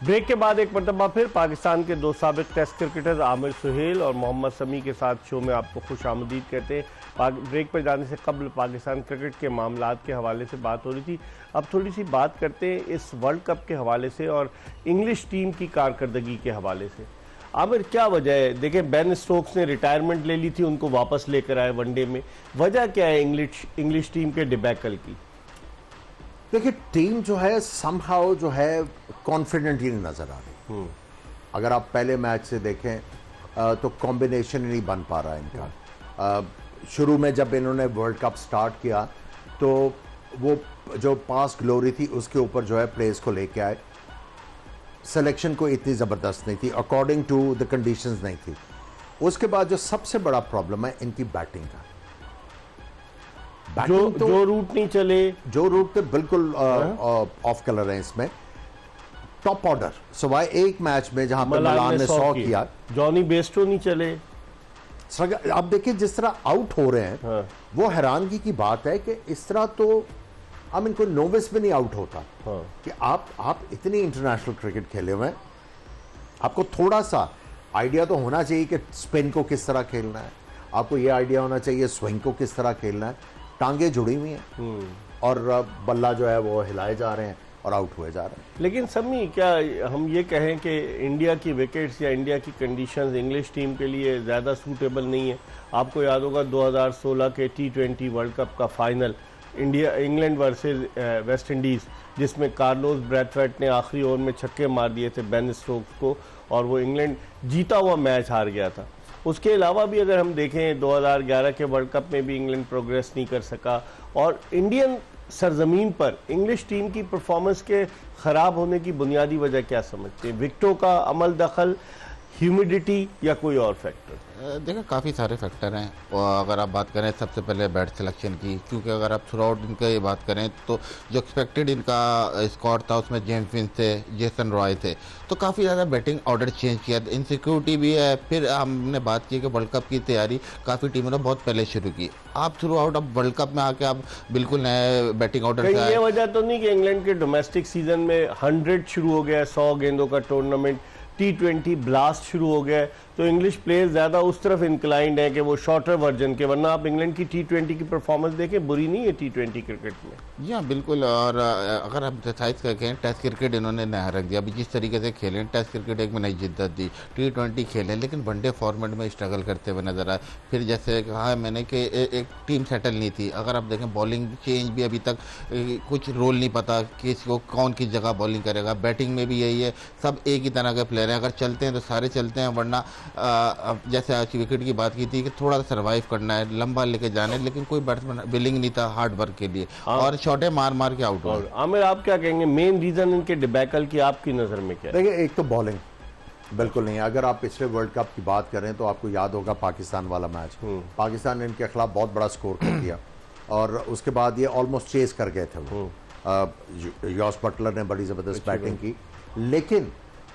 Break के बाद एक मरतबा फिर पाकिस्तान के 2 साबिक टेस्ट क्रिकेटर आमिर सुहेल और मोहम्मद समी के साथ शो में आपको खुश आमदीद कहते हैं। ब्रेक पर जाने से कबल पाकिस्तान क्रिकेट के मामलात के हवाले से बात हो रही थी। अब थोड़ी सी बात करते हैं इस वर्ल्ड कप के हवाले से और इंग्लिश टीम की कारकर्दगी के हवाले से। आमिर, क्या वजह है? देखें, बेन स्टोक्स ने रिटायरमेंट ले ली थी, उनको वापस लेकर आए वनडे में। वजह क्या है इंग्लिश टीम के डिबैकल की? देखिए, टीम जो है समहाउ जो है कॉन्फिडेंट ही नहीं नजर आ रही। अगर आप पहले मैच से देखें तो कॉम्बिनेशन ही नहीं बन पा रहा है इनका। शुरू में जब इन्होंने वर्ल्ड कप स्टार्ट किया तो वो जो पास ग्लोरी थी उसके ऊपर जो है प्लेयर्स को लेके आए। सिलेक्शन को इतनी ज़बरदस्त नहीं थी, अकॉर्डिंग टू द कंडीशंस नहीं थी। उसके बाद जो सबसे बड़ा प्रॉब्लम है इनकी बैटिंग का। जो रूट नहीं चले, जो रूट तो बिल्कुल ऑफ कलर है इसमें। टॉप ऑर्डर सिवाय एक मैच में जहां पर मलान ने 100 किया, जॉनी बेस्टो नहीं चले। अब देखिए जिस तरह आउट हो रहे हैं, हाँ। वो हैरानगी की बात है कि इस तरह तो कोई नोविस भी नहीं आउट होता। हाँ। कि आप इतनी इंटरनेशनल क्रिकेट खेले हुए हैं, आपको थोड़ा सा आइडिया तो होना चाहिए कि स्पिन को किस तरह खेलना है, आपको ये आइडिया होना चाहिए स्विंग को किस तरह खेलना है। टांगे जुड़ी हुई हैं और बल्ला जो है वो हिलाए जा रहे हैं और आउट हुए जा रहे हैं। लेकिन समी, क्या हम ये कहें कि इंडिया की विकेट्स या इंडिया की कंडीशंस इंग्लिश टीम के लिए ज़्यादा सूटेबल नहीं है? आपको याद होगा 2016 के T20 वर्ल्ड कप का final England versus West Indies, जिसमें कार्लोस ब्रैथवेट ने आखिरी ओवर में छक्के मार दिए थे बेन स्टोक्स को और वो इंग्लैंड जीता हुआ मैच हार गया था। उसके अलावा भी अगर हम देखें 2011 के वर्ल्ड कप में भी इंग्लैंड प्रोग्रेस नहीं कर सका। और इंडियन सरजमीन पर इंग्लिश टीम की परफॉर्मेंस के ख़राब होने की बुनियादी वजह क्या समझते हैं? विकेटों का अमल दखल, ह्यूमिडिटी या कोई और फैक्टर? देखिए काफ़ी सारे फैक्टर हैं। और अगर आप बात करें सबसे पहले बैट सिलेक्शन की, क्योंकि अगर आप थ्रू आउट इनका ये बात करें तो जो एक्सपेक्टेड इनका स्क्वाड था उसमें जेम्स विंस थे, जेसन रॉय थे, तो काफ़ी ज़्यादा बैटिंग ऑर्डर चेंज किया। इनसिक्योरिटी भी है। फिर हमने बात की कि वर्ल्ड कप की तैयारी काफ़ी टीमों ने बहुत पहले शुरू की। आप थ्रू आउट अब वर्ल्ड कप में आके आप बिल्कुल नए बैटिंग ऑर्डर से ये वजह तो नहीं कि इंग्लैंड के डोमेस्टिक सीजन में 100 शुरू हो गया है, 100 गेंदों का टूर्नामेंट, T20 ब्लास्ट शुरू हो गया है, तो इंग्लिश प्लेयर्स ज़्यादा उस तरफ इंक्लाइंड है कि वो शॉर्टर वर्जन के, वरना आप इंग्लैंड की T20 की परफॉर्मेंस देखें, बुरी नहीं है T20 क्रिकेट में। जी हाँ बिल्कुल। और अगर हम एक्सरसाइज करके टेस्ट क्रिकेट इन्होंने नया रख दिया। अभी जिस तरीके से खेले, टेस्ट क्रिकेट एक में नई जिद्दत दी, T20 खेले, लेकिन वनडे फॉर्मेट में स्ट्रगल करते हुए नजर आए। फिर जैसे कहा मैंने कि एक टीम सेटल नहीं थी। अगर आप देखें बॉलिंग चेंज भी अभी तक कुछ रोल नहीं पता किसी को कौन किस जगह बॉलिंग करेगा। बैटिंग में भी यही है, सब एक ही तरह के प्लेयर हैं। अगर चलते हैं तो सारे चलते हैं, वरना जैसे आज की विकेट की बात की थी कि थोड़ा सा सर्वाइव करना है, लंबा लेके जाना है, लेकिन कोई बैट्समैन विलिंग नहीं था हार्ड वर्क के लिए और शॉटे मार मार के आउट हुआ। आमिर, आप क्या कहेंगे, मेन रीजन इनके डिबैकल की आपकी नजर में क्या है? देखिए एक तो बॉलिंग बिल्कुल नहीं है। अगर आप पिछले वर्ल्ड कप की बात करें तो आपको याद होगा पाकिस्तान वाला मैच, पाकिस्तान ने इनके खिलाफ बहुत बड़ा स्कोर कर दिया और उसके बाद ये ऑलमोस्ट चेस कर गए थे वो। यॉस बटलर ने बड़ी जबरदस्त बैटिंग की, लेकिन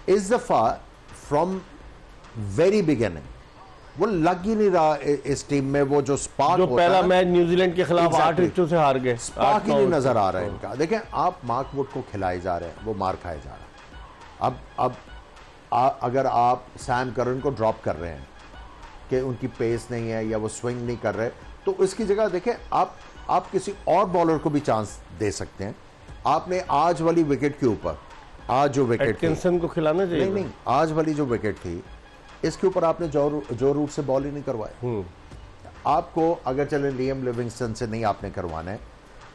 इस दफा फ्रॉम वेरी बिगिनिंग वो लग ही नहीं रहा इस टीम में। वो जो स्पार्क जो पहला मैच न्यूजीलैंड के खिलाफ 8 विकेटों से हार गए, स्पार्क ही नहीं नजर आ रहा है इनका। देखें आप मार्क वुड को खिलाए जा रहे हैं, वो मार खाए जा रहा है। अब अगर आप सैम करन को ड्रॉप कर रहे हैं कि उनकी पेस नहीं है या वो स्विंग नहीं कर रहे, तो इसकी जगह देखें आप किसी और बॉलर को भी चांस दे सकते हैं। आपने आज वाली विकेट के ऊपर, आज जो विकेट एटकिंसन को खिलाना चाहिए। नहीं, आज वाली जो विकेट थी इसके ऊपर आपने जो रूट से बॉल ही नहीं करवाए। आपको अगर चले लियम लिविंगस्टन से नहीं आपने करवाना है,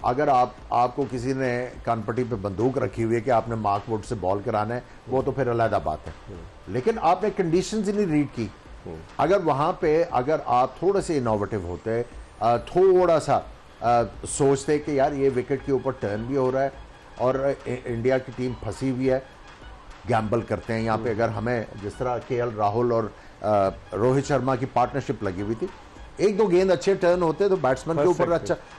अगर आपको किसी ने कानपट्टी पे बंदूक रखी हुई है कि आपने मार्क वुड से बॉल कराना है, वो तो फिर अलग बात है। लेकिन आपने कंडीशंस ही नहीं रीड की। अगर वहां पे अगर आप थोड़े से इनोवेटिव होते, थोड़ा सा सोचते कि यार ये विकेट के ऊपर टर्न भी हो रहा है और इंडिया की टीम फंसी हुई है, गैम्बल करते हैं यहाँ पे। अगर हमें जिस तरह KL राहुल और रोहित शर्मा की पार्टनरशिप लगी हुई थी, एक दो गेंद अच्छे टर्न होते तो बैट्समैन के ऊपर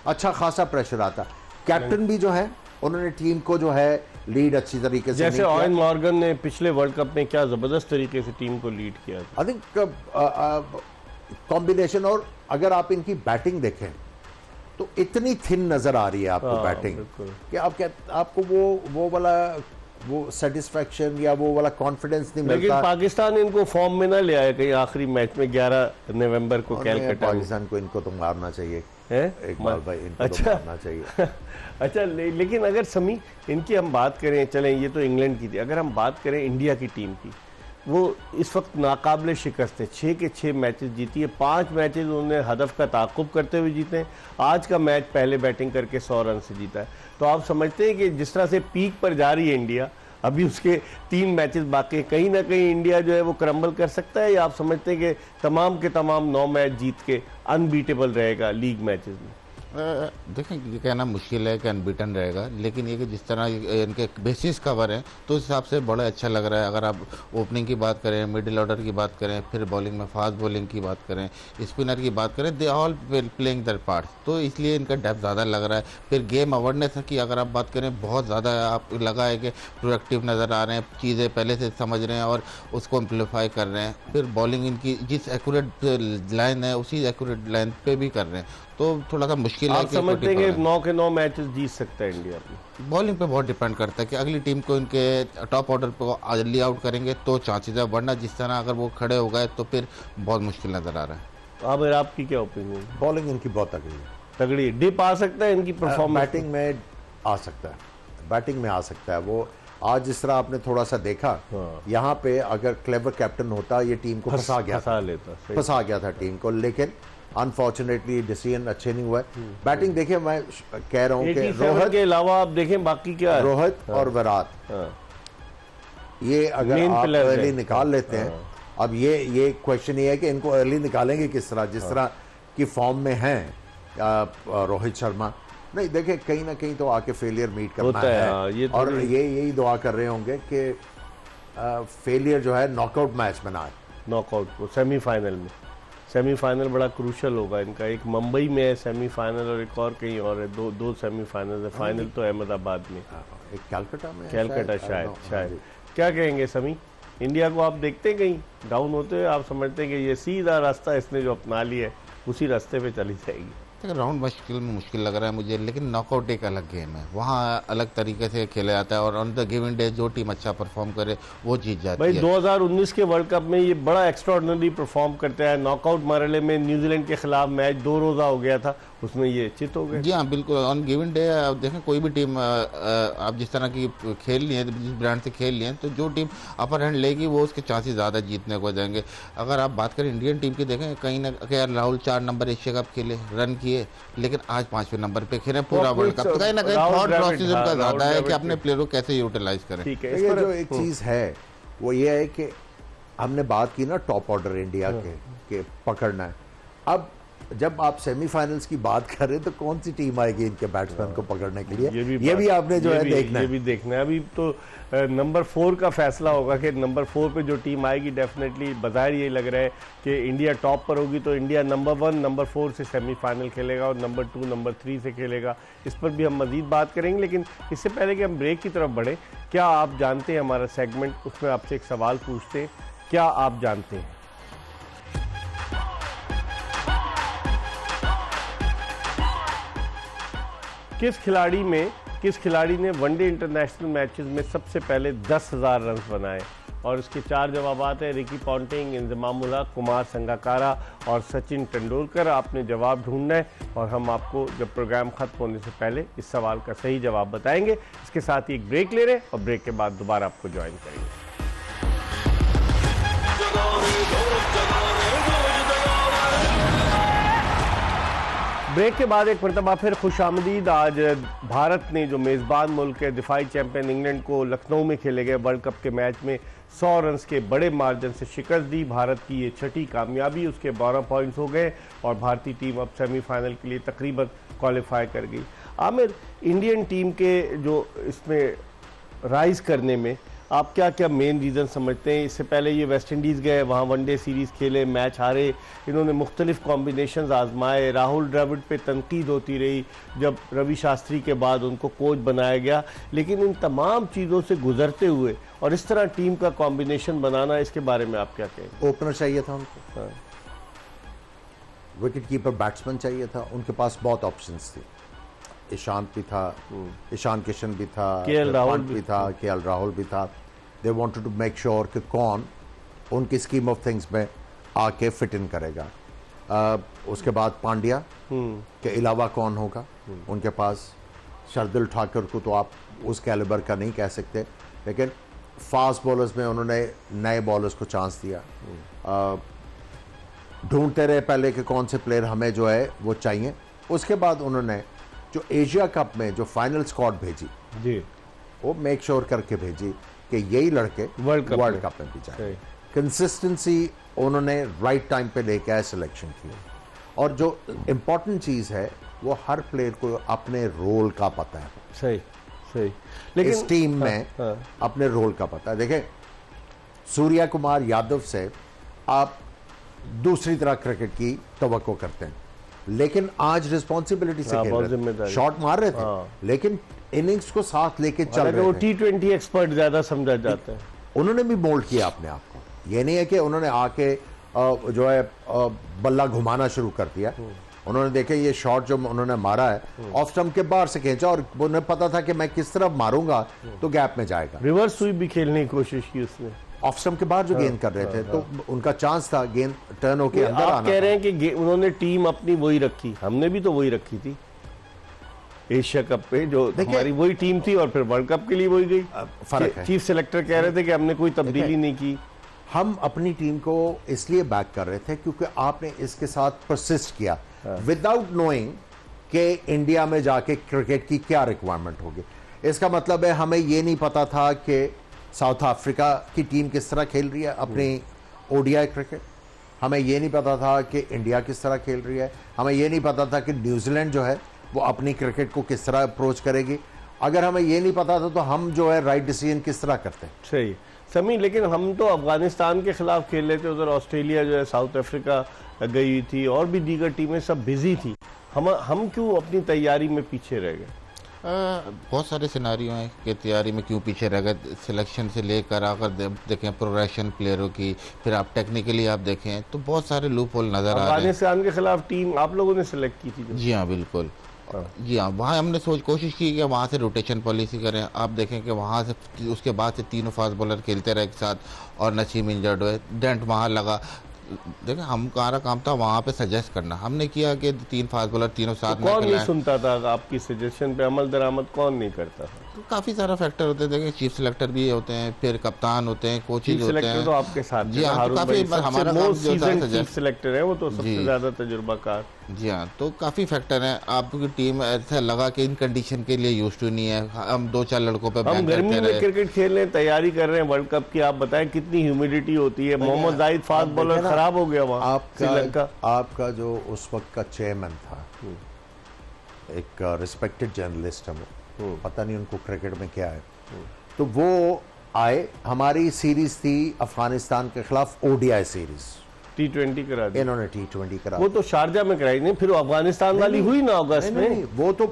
अच्छा खासा प्रेशर आता। कैप्टन भी जो है उन्होंने टीम को जो है लीड अच्छी तरीके से, जैसे ऑयन मॉर्गन ने पिछले वर्ल्ड कप में क्या जबरदस्त तरीके से टीम को लीड किया। I think combination. और अगर आप इनकी बैटिंग देखें तो इतनी थिन नजर आ रही है आपको बैटिंग कि आपको वो वाला सेटिस्फैक्शन या वो वाला कॉन्फिडेंस नहीं मिलता। लेकिन पाकिस्तान इनको फॉर्म में ना ले आया कहीं आखिरी मैच में 11 नवंबर को कैलकाटा। पाकिस्तान को इनको तो मारना चाहिए एक बार भाई, इनको अच्छा, तो मारना चाहिए। अच्छा लेकिन अगर समी इनकी हम बात करें, चलें ये तो इंग्लैंड की थी, अगर हम बात करें इंडिया की टीम की, वो इस वक्त नाकाबिले शिकस्त है। 6 के 6 मैचेस जीती है, 5 मैचेस उन्होंने हदफ का ताक़ुब करते हुए जीते हैं। आज का मैच पहले बैटिंग करके 100 रन से जीता है। तो आप समझते हैं कि जिस तरह से पीक पर जा रही है इंडिया, अभी उसके 3 मैचेस बाकी, कहीं ना कहीं इंडिया जो है वो क्रम्बल कर सकता है, या आप समझते हैं कि तमाम के तमाम 9 मैच जीत के अनबीटेबल रहेगा लीग मैचेस में? देखें ये कहना मुश्किल है कि अनबीटन रहेगा, लेकिन ये कि जिस तरह इनके बेसिस कवर हैं तो उस हिसाब से बड़ा अच्छा लग रहा है। अगर आप ओपनिंग की बात करें, मिडिल ऑर्डर की बात करें, फिर बॉलिंग में फास्ट बॉलिंग की बात करें, स्पिनर की बात करें, they all playing there part, तो इसलिए इनका डेप्थ ज़्यादा लग रहा है। फिर गेम अवेयरनेस की अगर आप बात करें, बहुत ज़्यादा आप लगा है कि प्रोएक्टिव नज़र आ रहे हैं, चीज़ें पहले से समझ रहे हैं और उसको एम्पलीफाई कर रहे हैं। फिर बॉलिंग इनकी जिस एक्यूरेट लाइन है उसी एक्यूरेट लाइन पे भी कर रहे हैं, तो थोड़ा सा मुश्किल है। आप समझते हैं कि 9 के 9 मैचेस जीत सकता है इंडिया अपनी? बॉलिंग पे बहुत डिपेंड करता है कि अगली टीम को इनके टॉप ऑर्डर पे अर्ली आउट करेंगे तो चांसेस है, वरना जिस तरह अगर वो खड़े हो गए तो फिर बहुत मुश्किल नज़र आ रहा है। अब आपकी क्या ओपिनियन? बॉलिंग इनकी बहुत तगड़ी है, तगड़ी डिप आ सकता है इनकी परफॉर्मेंस? बैटिंग में आ सकता है, बैटिंग में आ सकता है। वो आज जिस तरह आपने थोड़ा सा देखा, यहाँ पे अगर क्लेवर कैप्टन होता ये टीम को फंसा गया था टीम को, लेकिन अनफॉर्चुनेटली डिसीजन अच्छे नहीं हुए। बैटिंग देखिए, मैं कह रहा हूँ कि रोहित के अलावा आप देखें बाकी क्या है? रोहित और विराट, ये अगर आप अर्ली निकाल लेते हैं, अब ये क्वेश्चन ये है कि इनको अर्ली निकालेंगे किस तरह, जिस तरह की फॉर्म में हैं रोहित शर्मा। नहीं देखिए, कहीं ना कहीं तो आके फेलियर मीट करना है, ये और यही दुआ कर रहे होंगे कि फेलियर जो है नॉकआउट मैच बनाए, नॉकआउट को सेमीफाइनल में। सेमीफाइनल बड़ा क्रूशल होगा इनका, एक मुंबई में है सेमीफाइनल और एक और कहीं और है, दो सेमीफाइनल है। फाइनल तो अहमदाबाद में, एक कैलकाटा में, कैलकाटा शायद। क्या कहेंगे समी, इंडिया को आप देखते हैं कहीं डाउन होते हुए? आप समझते हैं कि ये सीधा रास्ता इसने जो अपना लिया है उसी रास्ते पे चली जाएगी? राउंड मुश्किल लग रहा है मुझे, लेकिन नॉकआउट एक अलग गेम है, वहाँ अलग तरीके से खेला जाता है और ऑन द गिवन डे जो टीम अच्छा परफॉर्म करे वो जीत जाती है। भाई 2019 के वर्ल्ड कप में ये बड़ा एक्स्ट्राऑर्डिनरी परफॉर्म करता है। नॉकआउट मरहले में न्यूजीलैंड के खिलाफ मैच 2 रोज़ा हो गया था, उसमें ये चित हो गए। जी हाँ बिल्कुल, ऑन गिवन डे आप देखें कोई भी टीम आप जिस तरह की खेल ली है, जिस ब्रांड से खेल ली है, तो जो टीम अपर हैंड लेगी वो उसके चांसेस ज़्यादा जीतने को जाएंगे। अगर आप बात करें इंडियन टीम की, देखें कहीं ना कहीं राहुल 4 नंबर एशिया कप खेले, रन किए, लेकिन आज 5वें नंबर पे खेले पूरा वर्ल्ड कप, तो कहीं ना कहीं थॉट प्रोसेस उनका ज़्यादा है कि अपने प्लेयरों को कैसे यूटिलाइज करें। ठीक है, ये जो एक चीज़ है वो ये है कि हमने बात की ना टॉप ऑर्डर इंडिया के पकड़ना है। अब जब आप सेमीफाइनल्स की बात कर रहे हैं तो कौन सी टीम आएगी इनके बैट्समैन को पकड़ने के लिए, ये भी आपने जो है देखना है। ये भी देखना है। अभी तो नंबर 4 का फैसला होगा कि नंबर 4 पे जो टीम आएगी, डेफिनेटली बाहर ये लग रहा है कि इंडिया टॉप पर होगी, तो इंडिया नंबर 1 नंबर 4 से सेमीफाइनल खेलेगा और नंबर 2 नंबर 3 से खेलेगा। इस पर भी हम मजीद बात करेंगे, लेकिन इससे पहले कि हम ब्रेक की तरफ बढ़ें, क्या आप जानते हैं हमारा सेगमेंट, उसमें आपसे एक सवाल पूछते हैं, क्या आप जानते हैं किस खिलाड़ी ने वनडे इंटरनेशनल मैचेस में सबसे पहले 10,000 रन बनाए? और इसके 4 जवाब हैं, रिकी पॉन्टिंग, इंजमाम उल हक, कुमार संगाकारा और सचिन तेंदुलकर। आपने जवाब ढूंढना है और हम आपको जब प्रोग्राम खत्म होने से पहले इस सवाल का सही जवाब बताएंगे। इसके साथ ही एक ब्रेक ले रहे हैं और ब्रेक के बाद दोबारा आपको ज्वाइन करेंगे। ब्रेक के बाद एक मरतबा फिर खुशामदीद। आज भारत ने जो मेज़बान मुल्क है, दिफाई चैंपियन इंग्लैंड को लखनऊ में खेले गए वर्ल्ड कप के मैच में 100 रन के बड़े मार्जिन से शिकस्त दी। भारत की ये छठी कामयाबी, उसके 12 पॉइंट्स हो गए और भारतीय टीम अब सेमीफाइनल के लिए तकरीबन क्वालिफाई कर गई। आमिर, इंडियन टीम के जो इसमें राइज करने में आप क्या क्या मेन रीज़न समझते हैं? इससे पहले ये वेस्ट इंडीज़ गए, वहाँ वनडे सीरीज़ खेले, मैच हारे, इन्होंने मुख्तलिफ कॉम्बिनेशंस आजमाए, राहुल द्रविड़ पे तनकीद होती रही जब रवि शास्त्री के बाद उनको कोच बनाया गया, लेकिन इन तमाम चीज़ों से गुजरते हुए और इस तरह टीम का कॉम्बिनेशन बनाना, इसके बारे में आप क्या कहें? ओपनर चाहिए था उनको, विकेट कीपर बैट्समैन चाहिए था, उनके पास बहुत ऑप्शंस थी। ईशांत भी था, ईशान किशन भी था, केएल राहुल भी था, केएल राहुल भी था। They wanted to make sure कि कौन उनकी स्कीम ऑफ थिंग्स में आके फिट इन करेगा। उसके बाद पांड्या के अलावा कौन होगा उनके पास? शार्दुल ठाकुर को तो आप उस कैलिबर का नहीं कह सकते, लेकिन फास्ट बॉलर्स में उन्होंने नए बॉलर्स को चांस दिया। ढूंढते रहे पहले कि कौन से प्लेयर हमें जो है वो चाहिए। उसके बाद उन्होंने जो एशिया कप में जो फाइनल स्क्वाड भेजी जी, वो मेक श्योर करके भेजी कि यही लड़के वर्ल्ड कप में भी जाए। कंसिस्टेंसी उन्होंने राइट टाइम पे लेके आए सिलेक्शन की, और जो इम्पोर्टेंट चीज़ है वो हर प्लेयर को अपने रोल का पता है। सही सही, लेकिन इस टीम में अपने रोल का पता है। देखें, सूर्या कुमार यादव से आप दूसरी तरह क्रिकेट की तवक्को करते हैं, लेकिन आज रिस्पॉन्सिबिलिटी से खेल रहे थे, शॉट मार रहे थे, लेकिन इनिंग्स को साथ लेके चल रहे थे। T20 एक्सपर्ट ज्यादा समझा जाता है। उन्होंने भी मोल्ड किया अपने आप को। ये नहीं है कि उन्होंने आके जो है बल्ला घुमाना शुरू कर दिया। उन्होंने देखे ये शॉट जो उन्होंने मारा है ऑफ स्टंप के बाहर से खींचा, और उन्हें पता था कि मैं किस तरफ मारूंगा तो गैप में जाएगा। रिवर्स स्वीप भी खेलने की कोशिश की उसने, ऑफ स्टंप के बाहर जो गेंद कर रहे थे, तो उनका चांस था गेंद टर्न होके अंदर आना। आप कह रहे हैं कि उन्होंने टीम अपनी वही रखी, हमने भी तो वही रखी थी एशिया कप पे, जो हमारी वही टीम थी, और फिर वर्ल्ड कप के लिए वही गई। फर्क है। चीफ सेलेक्टर कह रहे थे कि हमने कोई तब्दीली नहीं की। हम अपनी टीम को इसलिए बैक कर रहे थे क्योंकि आपने इसके साथ परसिस्ट किया विदाउट नोइंग कि इंडिया में जाके क्रिकेट की क्या रिक्वायरमेंट होगी। इसका मतलब है हमें ये नहीं पता था कि साउथ अफ्रीका की टीम किस तरह खेल रही है अपनी ओडीआई क्रिकेट, हमें ये नहीं पता था कि इंडिया किस तरह खेल रही है, हमें ये नहीं पता था कि न्यूजीलैंड जो है वो अपनी क्रिकेट को किस तरह अप्रोच करेगी। अगर हमें ये नहीं पता था तो हम जो है राइट डिसीजन किस तरह करते हैं। सही समी, लेकिन हम तो अफगानिस्तान के खिलाफ खेल रहे थे, उधर ऑस्ट्रेलिया जो है साउथ अफ्रीका गई हुई थी, और भी दीगर टीमें सब बिजी थी। हम क्यों अपनी तैयारी में पीछे रह गए? बहुत सारे सिनारियो हैं कि तैयारी में क्यों पीछे रह गए। सिलेक्शन से लेकर अगर देखें प्रोग्रेशन प्लेयरों की, फिर आप टेक्निकली आप देखें तो बहुत सारे लूप होल नजर आ रहे हैं। अफगानिस्तान के खिलाफ टीम आप लोगों ने सेलेक्ट की थी? जी हाँ, बिल्कुल। जी हाँ, वहाँ हमने कोशिश की कि वहाँ से रोटेशन पॉलिसी करें। आप देखें कि वहाँ से उसके बाद से तीनों फास्ट बॉलर खेलते रहे एक साथ, और नसीम इंजर्ड हुए, डेंट वहाँ लगा। देखें, हमारा काम था वहाँ पे सजेस्ट करना। हमने किया कि 3 फास्ट बॉलर तीनों साथ में कौन नहीं सुनता था आपकी सजेशन पे? अमल दरामद कौन नहीं करता था? तो काफ़ी सारा फैक्टर होते हैं। देखिए, चीफ सेलेक्टर भी होते हैं, फिर कप्तान होते हैं, कोचेज होते हैं। तो आपके साथ जी हाँ, तो काफ़ी हमारा काम जो था चीफ सेलेक्टर है, वो तो सबसे ज़्यादा तजुर्बाकार। जी हाँ, तो काफ़ी फैक्टर हैं। आपकी टीम ऐसा लगा कि इन कंडीशन के लिए यूज टू नहीं है। हम 2-4 लड़कों पे हम गर्मी में क्रिकेट खेल रहे हैं, तैयारी कर रहे हैं वर्ल्ड कप की। आप बताएं कितनी ह्यूमिडिटी होती है। मोहम्मद जाहिद फास्ट बॉलर खराब हो गया वहाँ श्रीलंका। आपका जो उस वक्त का चेयरमैन था, एक रिस्पेक्टेड जर्नलिस्ट है वो, पता नहीं उनको क्रिकेट में क्या है, तो वो आए। हमारी सीरीज थी अफगानिस्तान के खिलाफ ओडीआई सीरीज, T20 करा दी इन्होंने T20 करा। वो तो शारजा में कराई नहीं, फिर अफगानिस्तान वाली हुई ना अगस्त में। वो तो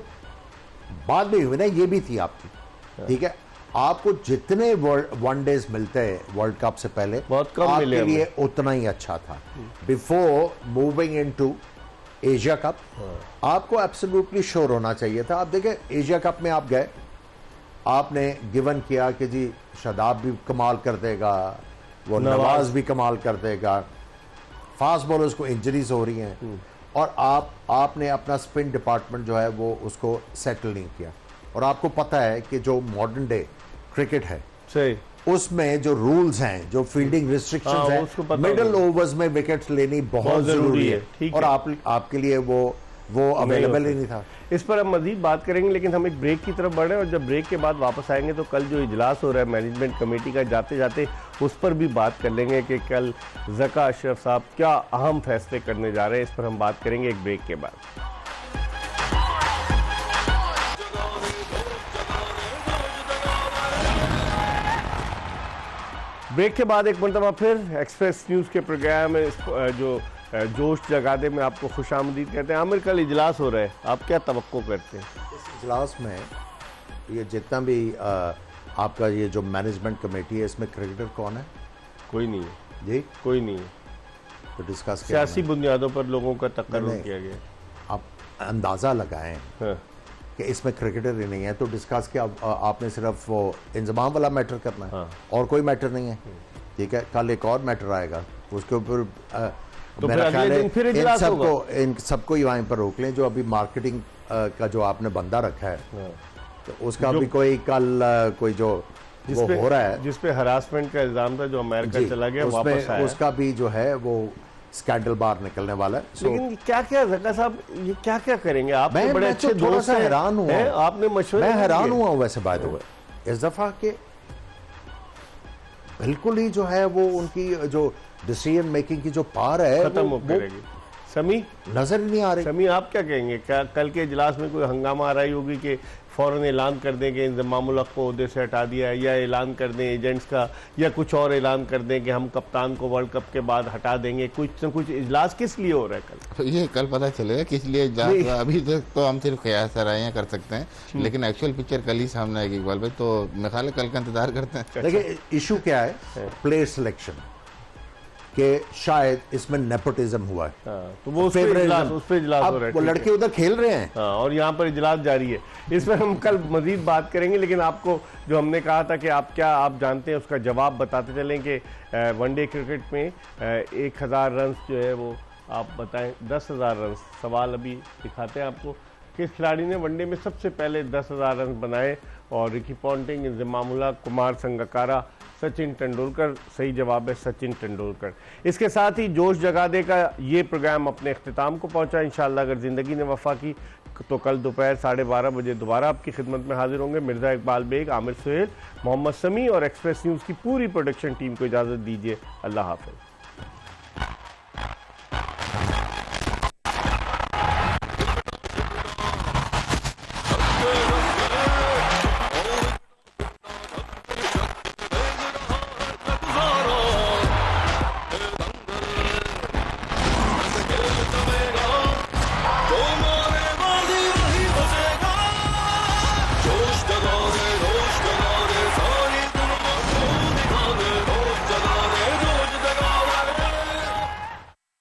बाद में हुई ना, ये भी थी आपकी। ठीक है, आपको जितने वनडेज मिलते हैं वर्ल्ड कप से पहले बहुत कम मिले, आपके लिए उतना ही अच्छा था। Before moving into Asia cup आपको एब्सोल्युटली श्योर होना चाहिए था। आप देखें, एशिया कप में आप गए, आपने गिवन किया कि जी शादाब भी कमाल कर देगा, वो नवाज भी कमाल कर देगा, फास्ट बॉलर्स को इंजरीज हो रही हैं, और आपने अपना स्पिन डिपार्टमेंट जो है वो उसको सेटल नहीं किया। और आपको पता है कि जो मॉडर्न डे क्रिकेट है सही, उसमें जो रूल्स हैं, जो फील्डिंग रिस्ट्रिक्शंस हैं, मिडिल ओवर्स में विकेट्स लेनी बहुत जरूरी है, और आपके लिए वो अवेलेबल ही नहीं था। इस पर हम मजीद बात करेंगे, लेकिन हम एक ब्रेक की तरफ बढ़े, और जब ब्रेक के बाद वापस आएंगे तो कल जो इजलास हो रहा है मैनेजमेंट कमेटी का, जाते जाते उस पर भी बात कर लेंगे कि कल ज़का अशरफ साहब क्या अहम फैसले करने जा रहे हैं। इस पर हम बात करेंगे एक ब्रेक के बाद। ब्रेक के बाद एक मरतबा फिर एक्सप्रेस न्यूज़ के प्रोग्राम में जो जोश जगा दे में आपको खुशामदीद कहते हैं। आमिर, कल इजलास हो रहा है, आप क्या तवक्को करते हैं? इस इजलास में ये जितना भी आपका ये जो मैनेजमेंट कमेटी है, इसमें क्रिकेटर कौन है? कोई नहीं है जी, कोई नहीं है। तो डिस्कस सियासी बुनियादों पर लोगों का तकर्रुर किया गया। आप अंदाज़ा लगाएं हाँ। कि इसमें क्रिकेटर ही नहीं है, तो डिस्कस क्या आपने सिर्फ वो इंजमाम वाला मैटर करना है। हाँ। और कोई मैटर नहीं है। ठीक है, कल एक और मैटर आएगा, उसके ऊपर तो मेरा ख्याल है इन सबको वहीं पर रोक लें। जो अभी मार्केटिंग का जो आपने बंदा रखा है, हाँ। तो उसका भी कोई कल कोई जो वो हो रहा है, जिसपे हरासमेंट का इल्जाम था, जो अमेरिका चला गया, वापस आया, उसका भी जो है वो स्कैंडल बार निकलने वाला है। लेकिन क्या क्या ज़का साहब, ये क्या क्या करेंगे? आप बड़े अच्छे दोस्त हैं, हैरान हुआ, आपने मशवरे, मैं हैरान हुआ वैसे बात हुआ इस दफा के बिल्कुल ही जो है वो उनकी जो डिसीजन मेकिंग की जो पावर है खत्म हो करेगी। समी नजर ही नहीं आ रही। समी आप क्या कहेंगे, क्या कल के इजलास में कोई हंगामा आ रही होगी कि फ़ौरन ऐलान कर दें कि इंज़मामुल हक़ को ओहदे से हटा दिया है, या ऐलान कर दें एजेंट्स का, या कुछ और ऐलान कर दें कि हम कप्तान को वर्ल्ड कप के बाद हटा देंगे? कुछ न कुछ इजलास किस लिए हो रहा है कल? तो ये कल पता चलेगा किस लिए इजलास हुआ। अभी तक तो हम सिर्फ कयास सराहियाँ कर सकते हैं, लेकिन एक्चुअल पिक्चर कल ही सामने आएगी इकबाल भाई, तो मेरे ख्याल है कल का इंतजार करते हैं। देखिए इशू क्या है, प्लेयर सिलेक्शन कि शायद इसमें नेपोटिज्म हुआ है। तो वो उस पे इजलास हो रहा है। वो लड़के उधर खेल रहे हैं और यहाँ पर इजलास जारी है। इस पर हम कल मजीद बात करेंगे, लेकिन आपको जो हमने कहा था कि आप जानते हैं उसका जवाब बताते चलें कि वनडे क्रिकेट में 1000 रन जो है वो आप बताएं। 10,000 रन, सवाल अभी दिखाते हैं आपको, किस खिलाड़ी ने वनडे में सबसे पहले 10,000 रन बनाए? और रिकी पॉन्टिंग, इंजमामुल हक, कुमार संगकारा, सचिन तेंदुलकर। सही जवाब है सचिन तेंदुलकर। इसके साथ ही जोश जगा दे का ये प्रोग्राम अपने अख्तिताम को पहुंचा। इंशाअल्लाह अगर ज़िंदगी ने वफा की तो कल दोपहर 12:30 बजे दोबारा आपकी खिदमत में हाजिर होंगे। मिर्ज़ा इकबाल बेग, आमिर सुहेल, मोहम्मद समी और एक्सप्रेस न्यूज़ की पूरी प्रोडक्शन टीम को इजाज़त दीजिए। अल्लाह हाफ़िज़।